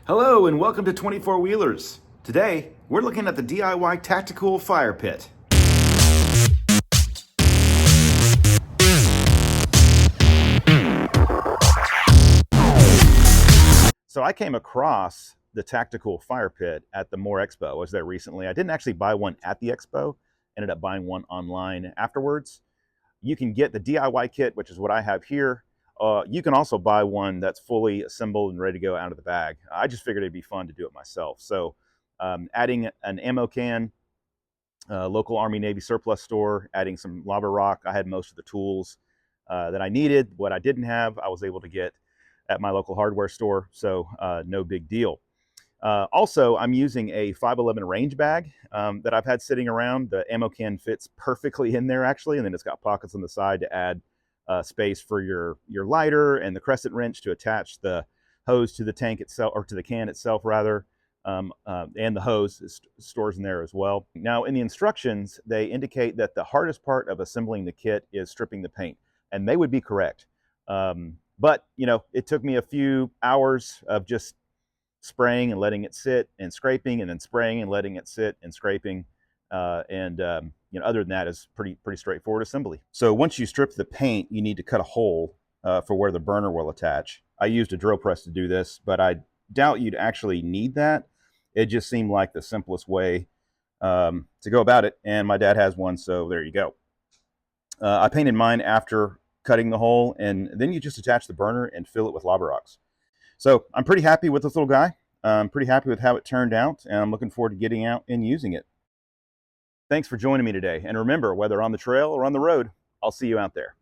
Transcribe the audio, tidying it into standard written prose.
Hello and welcome to 24 Wheelers. Today, we're looking at the DIY Tacticool Firepit. So I came across the Tacticool Firepit at the More Expo. I was there recently. I didn't actually buy one at the expo, ended up buying one online afterwards. You can get the DIY kit, which is what I have here. You can also buy one that's fully assembled and ready to go out of the bag. I just figured it'd be fun to do it myself. So adding an ammo can, local Army Navy surplus store, adding some lava rock. I had most of the tools that I needed. What I didn't have, I was able to get at my local hardware store, so no big deal. Also, I'm using a 511 range bag that I've had sitting around. The ammo can fits perfectly in there, actually, and then it's got pockets on the side to add space for your lighter and the crescent wrench to attach the hose to the tank itself, or to the can itself, rather, and the hose stores in there as well. Now, in the instructions, they indicate that the hardest part of assembling the kit is stripping the paint, and they would be correct. But, you know, it took me a few hours of just spraying and letting it sit and scraping, and then spraying and letting it sit and scraping. You know, other than that, is pretty straightforward assembly. So once you strip the paint, you need to cut a hole for where the burner will attach. I used a drill press to do this, but I doubt you'd actually need that. It just seemed like the simplest way to go about it, and my dad has one, so there you go. I painted mine after cutting the hole, and then you just attach the burner and fill it with lava rocks. So I'm pretty happy with this little guy. I'm pretty happy with how it turned out, and I'm looking forward to getting out and using it. Thanks for joining me today. And remember, whether on the trail or on the road, I'll see you out there.